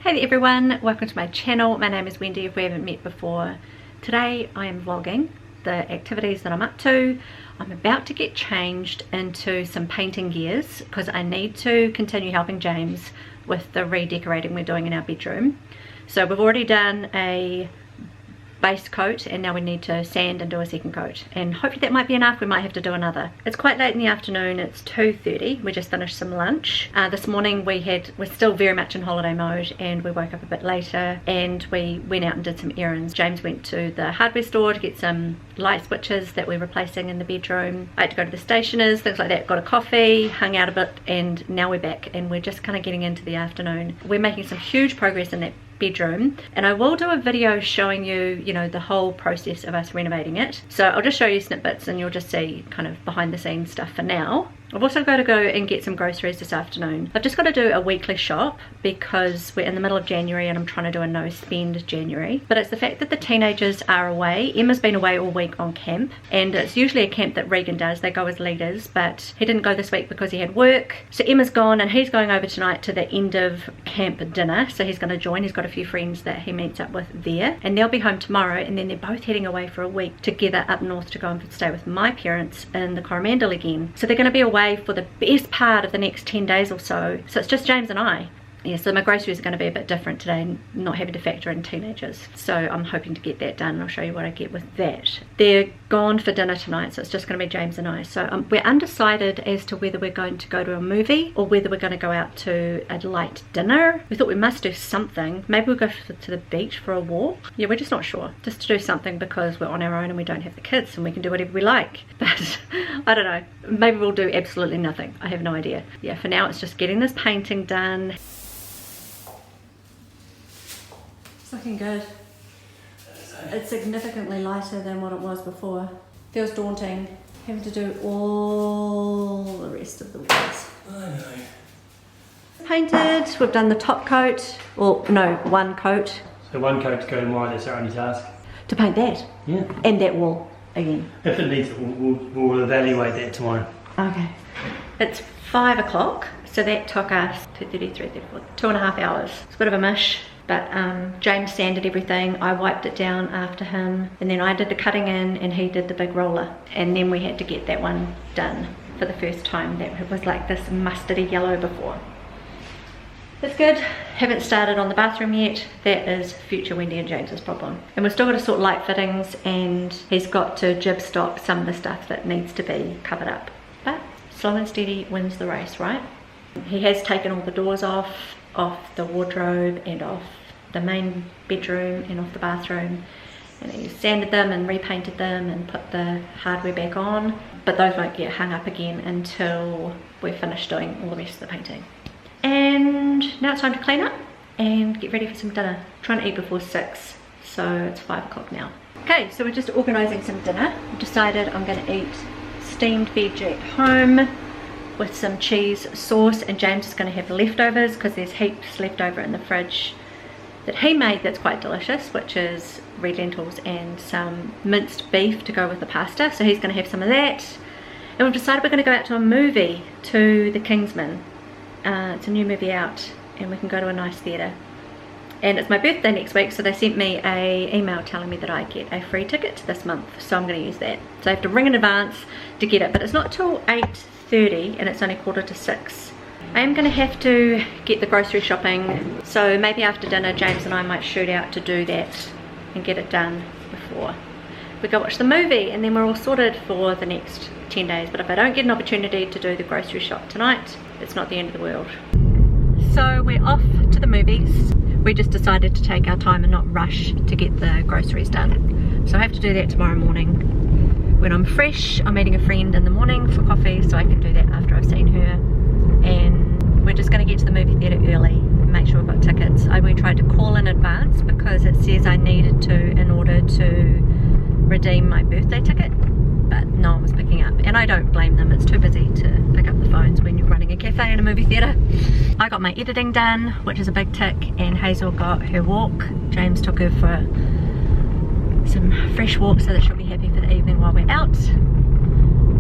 Hey there everyone, welcome to my channel. My name is Wendy if we haven't met before. Today I am vlogging the activities that I'm up to. I'm about to get changed into some painting gears because I need to continue helping James with the redecorating we're doing in our bedroom. So we've already done a base coat and now we need to sand and do a second coat, and hopefully that might be enough. We might have to do another. It's quite late in the afternoon, it's 2:30. We just finished some lunch. This morning we're still very much in holiday mode and we woke up a bit later and we went out and did some errands. James went to the hardware store to get some light switches that we're replacing in the bedroom. I had to go to the stationers, things like that, got a coffee, hung out a bit, and now we're back and we're just kind of getting into the afternoon. We're making some huge progress in that bedroom, and I will do a video showing you, the whole process of us renovating it. So I'll just show you snippets and you'll just see kind of behind the scenes stuff for now. I've also got to go and get some groceries this afternoon. I've just got to do a weekly shop because we're in the middle of January and I'm trying to do a no spend January. But it's the fact that the teenagers are away. Emma's been away all week on camp, and it's usually a camp that Regan does. They go as leaders, but he didn't go this week because he had work. So Emma's gone and he's going over tonight to the end of camp dinner. So he's going to join. He's got a few friends that he meets up with there, and they'll be home tomorrow, and then they're both heading away for a week together up north to go and stay with my parents in the Coromandel again. So they're going to be away for the best part of the next 10 days or so. So it's just James and I. Yeah, so my groceries are going to be a bit different today, not having to factor in teenagers. So I'm hoping to get that done, and I'll show you what I get with that. They're gone for dinner tonight, so it's just going to be James and I. So we're undecided as to whether we're going to go to a movie or whether we're going to go out to a light dinner. We thought we must do something. Maybe we'll go to the beach for a walk. Yeah, we're just not sure. Just to do something because we're on our own and we don't have the kids and we can do whatever we like. But I don't know. Maybe we'll do absolutely nothing. I have no idea. Yeah, for now it's just getting this painting done. It's looking good. It's significantly lighter than what it was before. Feels daunting having to do all the rest of the walls. I know. Painted, we've done the top coat, or no, one coat. So one coat to go in wide, that's our only task. To paint that? Yeah. And that wall again. If it needs it, we'll evaluate that tomorrow. Okay. It's 5 o'clock, so that took us 2:30, 3:34, 2.5 hours. It's a bit of a mish. But James sanded everything, I wiped it down after him, and then I did the cutting in and he did the big roller. And then we had to get that one done for the first time. That was like this mustardy yellow before. It's good. Haven't started on the bathroom yet. That is future Wendy and James's problem. And we've still got to sort light fittings, and he's got to jib stop some of the stuff that needs to be covered up. But slow and steady wins the race, right? He has taken all the doors off the wardrobe and off the main bedroom and off the bathroom, and he sanded them and repainted them and put the hardware back on, but those won't get hung up again until we're finished doing all the rest of the painting. And now it's time to clean up and get ready for some dinner. I'm trying to eat before 6, so it's 5 o'clock now. Okay, so we're just organising some dinner. I've decided I'm going to eat steamed veg at home with some cheese sauce, and James is going to have leftovers because there's heaps left over in the fridge that he made that's quite delicious, which is red lentils and some minced beef to go with the pasta. So he's going to have some of that. And we've decided we're going to go out to a movie, to The Kingsman. It's a new movie out and we can go to a nice theatre. And it's my birthday next week, so they sent me an email telling me that I get a free ticket this month, so I'm going to use that. So I have to ring in advance to get it, but it's not till 8:30 and it's only 5:45. I am going to have to get the grocery shopping, so maybe after dinner James and I might shoot out to do that and get it done before we go watch the movie, and then we're all sorted for the next 10 days. But if I don't get an opportunity to do the grocery shop tonight, it's not the end of the world. So we're off to the movies. We just decided to take our time and not rush to get the groceries done. So I have to do that tomorrow morning. When I'm fresh, I'm meeting a friend in the morning for coffee, so I can do that after I've seen her. And we're just going to get to the movie theatre early and make sure we've got tickets. We tried to call in advance because it says I needed to in order to redeem my birthday ticket, but no one was picking up, and I don't blame them. It's too busy to pick up the phones when you're running a cafe and a movie theatre. I got my editing done, which is a big tick, and Hazel got her walk. James took her for some fresh walk so that she'll be happy for the evening while we're out,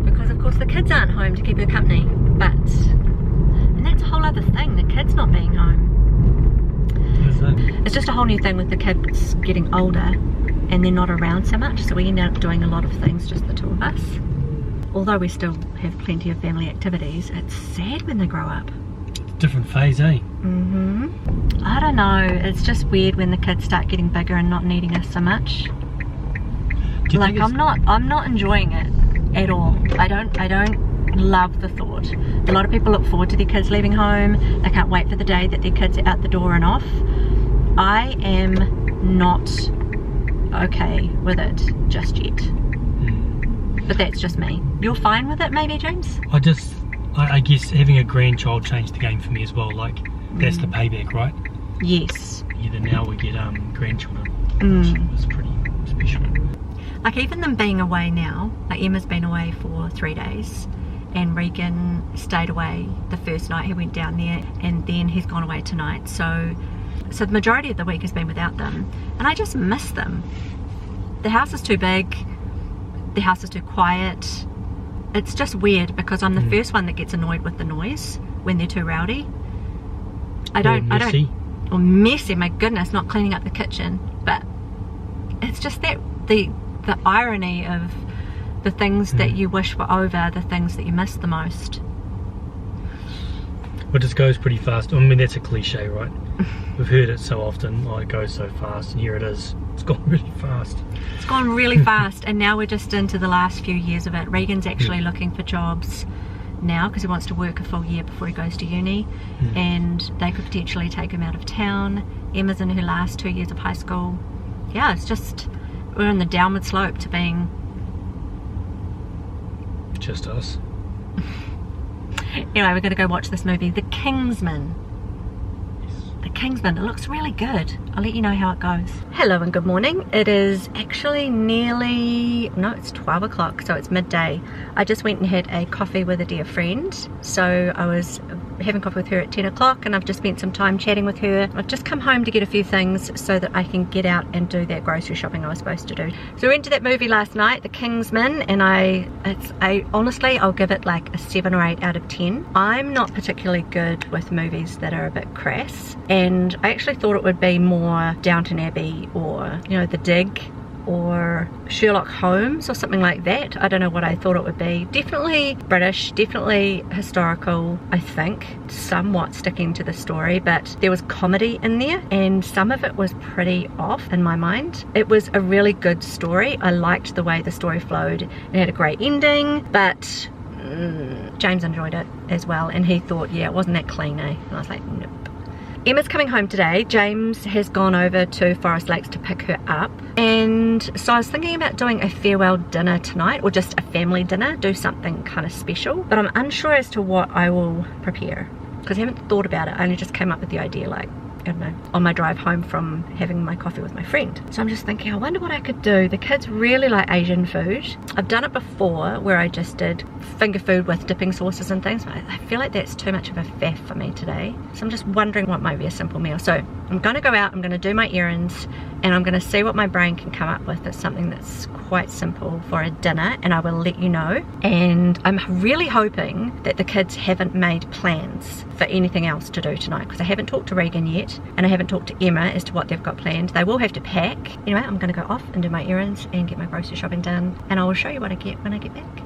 because of course the kids aren't home to keep her company. But and that's a whole other thing, the kids not being home. just a whole new thing with the kids getting older and they're not around so much, so we end up doing a lot of things, just the two of us. Although we still have plenty of family activities, it's sad when they grow up. Different phase, eh? I don't know, it's just weird when the kids start getting bigger and not needing us so much. Like, I'm not enjoying it at all. I don't love the thought. A lot of people look forward to their kids leaving home. They can't wait for the day that their kids are out the door and off. I am not okay with it just yet. But that's just me. You're fine with it maybe, James? I guess having a grandchild changed the game for me as well. Like, that's the payback, right? Yes. Either now we get grandchildren, which was pretty special. Like, even them being away now, like Emma's been away for 3 days and Regan stayed away the first night he went down there, and then he's gone away tonight. So the majority of the week has been without them, and I just miss them. The house is too big, the house is too quiet. It's just weird because I'm the first one that gets annoyed with the noise when they're too rowdy. Or messy, my goodness, not cleaning up the kitchen. But it's just that the irony of the things that you wish were over, the things that you miss the most. Well, it just goes pretty fast. I mean, that's a cliche, right? We've heard it so often, oh, it goes so fast, and here it is. It's gone really fast. It's gone really fast, and now we're just into the last few years of it. Regan's actually looking for jobs now because he wants to work a full year before he goes to uni, and they could potentially take him out of town. Emma's in her last 2 years of high school. Yeah, it's just, we're on the downward slope to being just us. Anyway, we're going to go watch this movie, The Kingsman. The Kingsman, it looks really good. I'll let you know how it goes. Hello and good morning. It is actually it's 12 o'clock, so it's midday. I just went and had a coffee with a dear friend. So I was having coffee with her at 10 o'clock and I've just spent some time chatting with her. I've just come home to get a few things so that I can get out and do that grocery shopping I was supposed to do. So we went to that movie last night, The Kingsman, and honestly, I'll give it like a 7 or 8 out of 10. I'm not particularly good with movies that are a bit crass, and I actually thought it would be more Downton Abbey or, you know, The Dig or Sherlock Holmes or something like that. I don't know what I thought it would be. Definitely British, definitely historical, I think, somewhat sticking to the story, but there was comedy in there and some of it was pretty off in my mind. It was a really good story. I liked the way the story flowed. It had a great ending, but James enjoyed it as well, and he thought, yeah, it wasn't that clean, eh? And I was like, nope. Emma's coming home today. James has gone over to Forest Lakes to pick her up, and so I was thinking about doing a farewell dinner tonight, or just a family dinner, do something kind of special, but I'm unsure as to what I will prepare because I haven't thought about it. I only just came up with the idea, like, I don't know, on my drive home from having my coffee with my friend. So I'm just thinking, I wonder what I could do. The kids really like Asian food. I've done it before where I just did finger food with dipping sauces and things, but I feel like that's too much of a faff for me today. So I'm just wondering what might be a simple meal. So I'm gonna go out, I'm gonna do my errands, and I'm gonna see what my brain can come up with. It's something that's quite simple for a dinner, and I will let you know. And I'm really hoping that the kids haven't made plans for anything else to do tonight, because I haven't talked to Regan yet, and I haven't talked to Emma as to what they've got planned. They will have to pack. Anyway, I'm gonna go off and do my errands and get my grocery shopping done, and I will show you what I get when I get back.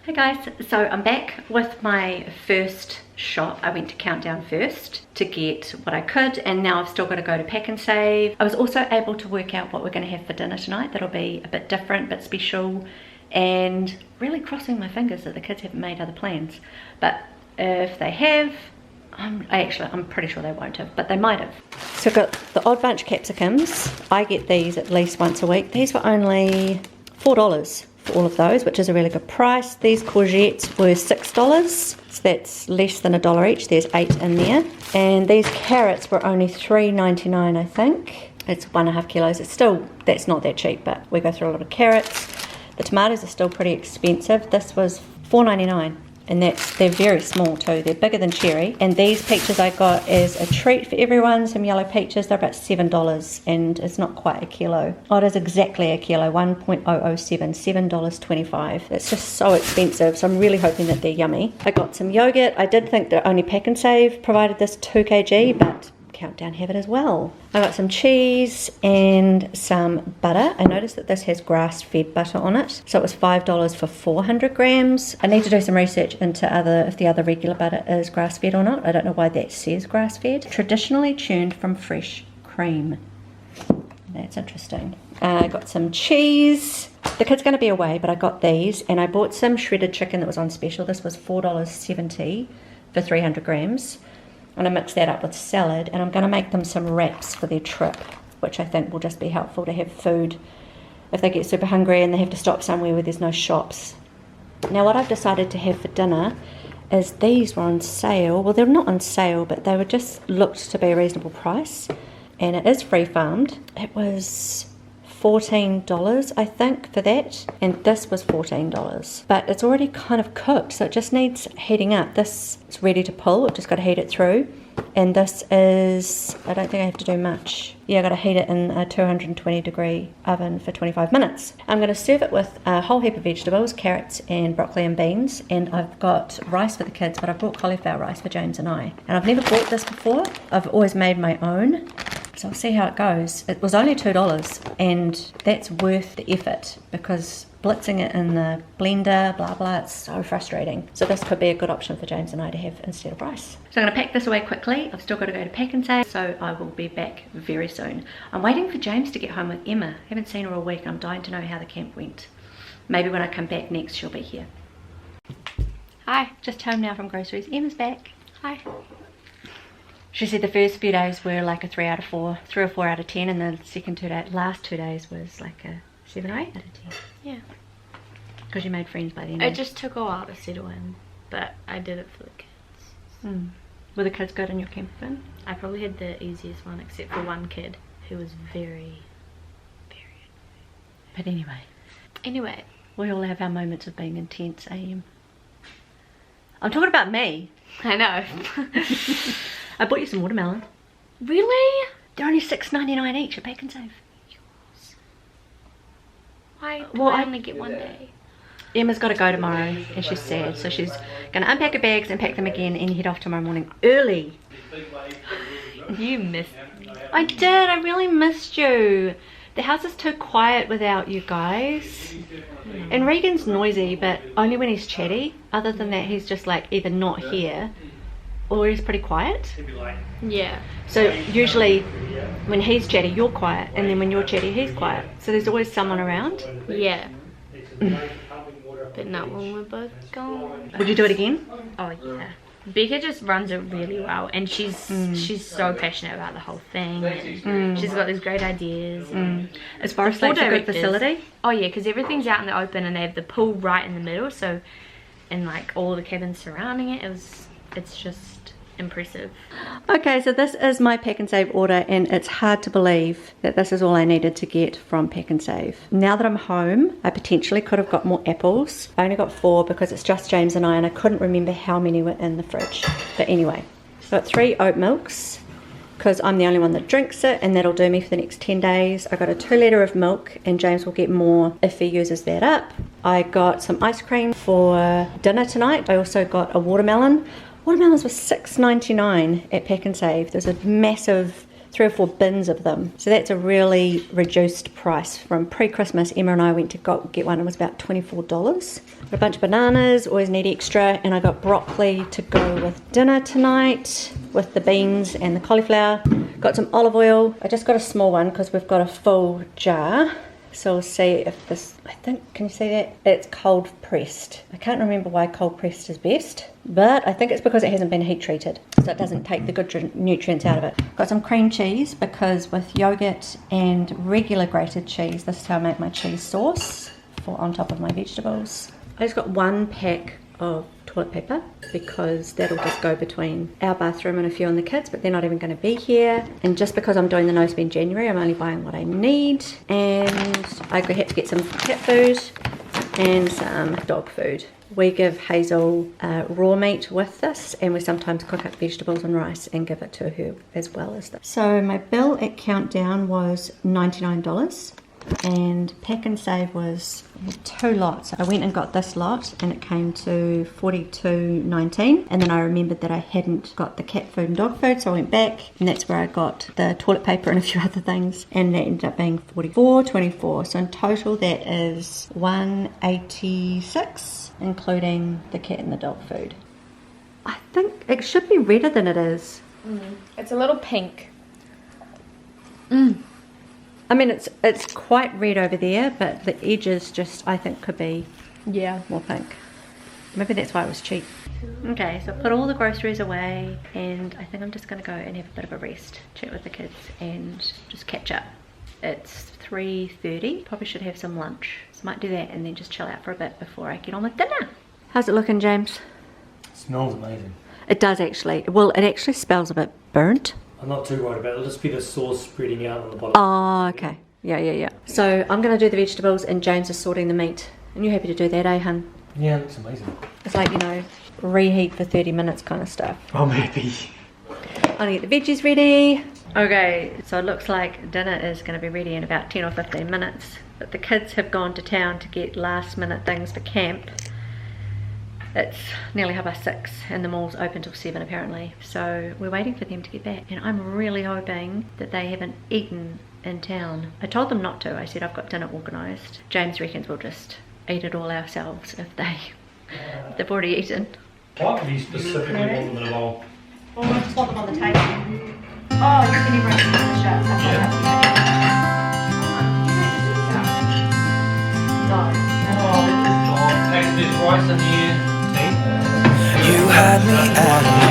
Hey guys, so I'm back with my first shop. I went to Countdown first to get what I could, and now I've still got to go to Pack and Save. I was also able to work out what we're going to have for dinner tonight. That'll be a bit different, but special, and really crossing my fingers that the kids haven't made other plans. But if they have, I'm pretty sure they won't have, but they might have. So I've got the Odd Bunch capsicums. I get these at least once a week. These were only $4 for all of those, which is a really good price. These courgettes were $6, so that's less than $1 each. There's 8 in there. And these carrots were only $3.99, I think. It's 1.5 kilos. It's still, that's not that cheap, but we go through a lot of carrots. The tomatoes are still pretty expensive. This was $4.99. And they're very small too. They're bigger than cherry. And these peaches I got as a treat for everyone, some yellow peaches. They're about $7, and it's not quite a kilo. Oh, it is exactly a kilo, 1.007, $7.25. It's just so expensive, so I'm really hoping that they're yummy. I got some yogurt. I did think that only Pack and Save provided this 2 kg, but Countdown have it as well. I got some cheese and some butter. I noticed that this has grass-fed butter on it, so it was $5 for 400 grams. I need to do some research into if the other regular butter is grass-fed or not. I don't know why that says grass-fed. Traditionally tuned from fresh cream. That's interesting. I got some cheese. The kid's going to be away, but I got these, and I bought some shredded chicken that was on special. This was $4.70 for 300 grams. I'm going to mix that up with salad, and I'm going to make them some wraps for their trip, which I think will just be helpful to have food if they get super hungry and they have to stop somewhere where there's no shops. Now what I've decided to have for dinner is these were on sale. Well, they're not on sale, but they were just looked to be a reasonable price, and it is free farmed. It was $14 I think for that, and this was $14, but it's already kind of cooked, so it just needs heating up. This is ready to pull, I've just got to heat it through, and this is, I don't think I have to do much. Yeah, I got to heat it in a 220 degree oven for 25 minutes. I'm going to serve it with a whole heap of vegetables, carrots and broccoli and beans, and I've got rice for the kids, but I've brought cauliflower rice for James and I. And I've never bought this before, I've always made my own. So I'll see how it goes. It was only $2, and that's worth the effort, because blitzing it in the blender, blah blah, it's so frustrating. So this could be a good option for James and I to have instead of rice. So I'm going to pack this away quickly. I've still got to go to Pak'nSave, so I will be back very soon. I'm waiting for James to get home with Emma. I haven't seen her all week, and I'm dying to know how the camp went. Maybe when I come back next she'll be here. Hi, just home now from groceries. Emma's back. Hi. She said the first few days were like a 3 out of 4, 3 or 4 out of 10, and the last 2 days was like a 7 or 8 out of 10. Yeah. Because you made friends by then. It just took a while to settle in, but I did it for the kids. Were the kids good in your camper van? I probably had the easiest one, except for one kid who was very. But anyway, we all have our moments of being intense, AM. I'm talking about me. I know. I bought you some watermelon. Really? They're only $6.99 each at Pak'nSave. Why do Well, I I- only get one day? Emma's got to go tomorrow, and she's sad, so she's going to unpack her bags and pack them again and head off tomorrow morning early. You missed me. I did, I really missed you. The house is too quiet without you guys. And Regan's noisy, but only when he's chatty. Other than that, he's just like either not here or he's pretty quiet. Yeah. So usually when he's chatty, you're quiet, and then when you're chatty, he's quiet. So there's always someone around. Yeah. But not when we're both gone. Would you do it again? Oh yeah. Becca just runs it really well, and she's so passionate about the whole thing. And she's got these great ideas. As far as like a good facility? Oh yeah, because everything's out in the open, and they have the pool right in the middle. So, and like all the cabins surrounding it, it's just impressive. Okay, so this is my Pak'nSave order, and it's hard to believe that this is all I needed to get from Pak'nSave. Now that I'm home, I potentially could have got more apples. I only got 4 because it's just James and I couldn't remember how many were in the fridge. But anyway, got 3 oat milks because I'm the only one that drinks it, and that'll do me for the next 10 days. I got a 2 litre of milk, and James will get more if he uses that up. I got some ice cream for dinner tonight. I also got a watermelon. Watermelons were $6.99 at Pak'nSave. There's a massive 3 or 4 bins of them. So that's a really reduced price. From pre-Christmas, Emma and I went to get one. It was about $24. Got a bunch of bananas, always need extra. And I got broccoli to go with dinner tonight with the beans and the cauliflower. Got some olive oil. I just got a small one because we've got a full jar. So we'll see if this, I think, can you see that? It's cold pressed. I can't remember why cold pressed is best, but I think it's because it hasn't been heat treated, so it doesn't take the good nutrients out of it. Got some cream cheese because with yogurt and regular grated cheese, this is how I make my cheese sauce for on top of my vegetables. I just got 1 pack of toilet paper because that'll just go between our bathroom and a few on the kids, but they're not even going to be here. And just because I'm doing the no spend January, I'm only buying what I need. And I had to get some cat food and some dog food. We give Hazel raw meat with this, and we sometimes cook up vegetables and rice and give it to her as well as this. So my bill at Countdown was $99. and Pack and Save was 2 lots. I went and got this lot and it came to $42.19, and then I remembered that I hadn't got the cat food and dog food, so I went back and that's where I got the toilet paper and a few other things, and that ended up being $44.24. So in total that is $186, including the cat and the dog food. I think it should be redder than it is. It's a little pink. I mean, it's quite red over there, but the edges just, I think, could be more pink. Maybe that's why it was cheap. Okay, so I put all the groceries away, and I think I'm just going to go and have a bit of a rest, chat with the kids, and just catch up. It's 3:30. Probably should have some lunch, so I might do that and then just chill out for a bit before I get on with dinner. How's it looking, James? It smells amazing. It does actually. Well, it actually smells a bit burnt. I'm not too worried about it. It'll just be the sauce spreading out on the bottom. Oh, okay. Yeah. So I'm going to do the vegetables and James is sorting the meat. And you're happy to do that, eh, hun? Yeah, it looks amazing. It's like, you know, reheat for 30 minutes kind of stuff. I'm happy. I'm going to get the veggies ready. Okay, so it looks like dinner is going to be ready in about 10 or 15 minutes. But the kids have gone to town to get last minute things for camp. It's nearly 6:30 and the mall's open till 7 apparently. So we're waiting for them to get back. And I'm really hoping that they haven't eaten in town. I told them not to. I said I've got dinner organised. James reckons we'll just eat it all ourselves if they've already eaten. Why do you specifically want them in a bowl? Well, I just want them on the table. Oh, you can even bring them in the shop. Take this rice in here. You had me at hello,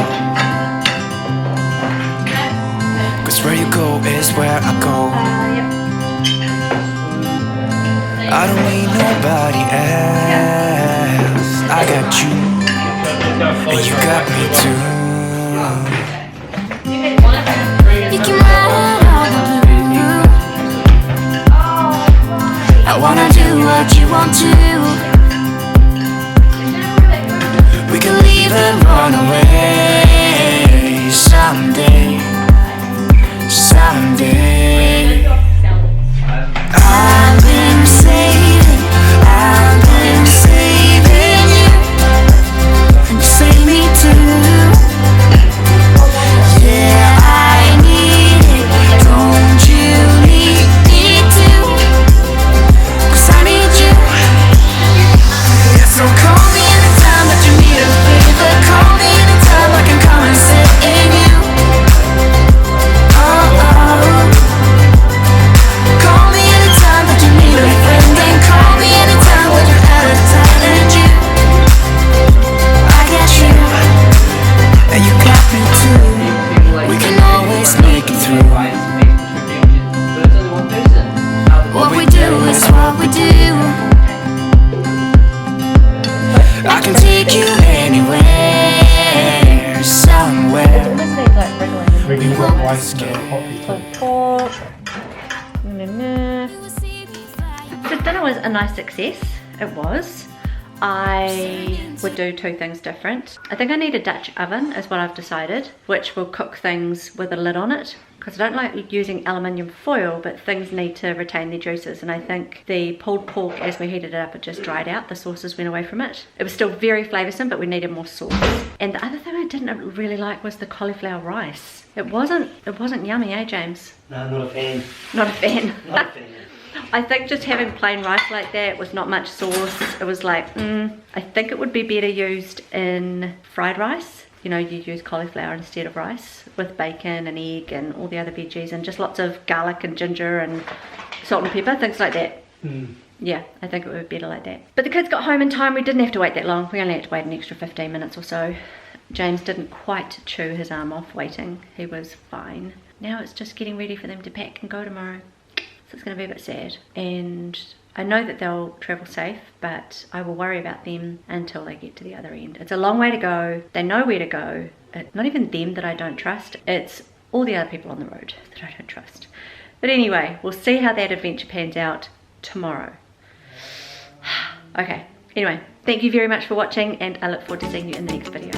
'cause where you go is where I go. I don't need nobody else. I got you, and you got me too. You can ride all the blue. I wanna do what you want to. We can leave and run away someday, someday. I've been saving you, and you save me too. Yeah, I need it, don't you need me too? 'Cause I need you. Yeah, so call me anytime that you need a favor. Call me anytime I can come and sit in you. Oh, call me anytime that you need a friend, and call me anytime when you're out of time. And you, I got you, and you got me too. We can always make it through. What we do is what we do. I can take you anywhere, somewhere. We can put rice in the hot Pork. So dinner was a nice success. It was. I would do 2 things different. I think I need a Dutch oven is what I've decided, which will cook things with a lid on it, because I don't like using aluminium foil, but things need to retain their juices, and I think the pulled pork, as we heated it up, it just dried out. The sauces went away from it. It was still very flavoursome, but we needed more sauce. And the other thing I didn't really like was the cauliflower rice. It wasn't yummy, eh, James? No, not a fan. Not a fan. Not a fan. I think just having plain rice like that with not much sauce, it was like, I think it would be better used in fried rice. You know, you use cauliflower instead of rice with bacon and egg and all the other veggies and just lots of garlic and ginger and salt and pepper, things like that. Yeah, I think it would be better like that. But the kids got home in time. We didn't have to wait that long. We only had to wait an extra 15 minutes or so. James didn't quite chew his arm off waiting. He was fine. Now it's just getting ready for them to pack and go tomorrow. So it's going to be a bit sad, and I know that they'll travel safe, but I will worry about them until they get to the other end. It's a long way to go. They know where to go. It's not even them that I don't trust. It's all the other people on the road that I don't trust. But anyway, we'll see how that adventure pans out tomorrow. Okay, anyway, thank you very much for watching, and I look forward to seeing you in the next video.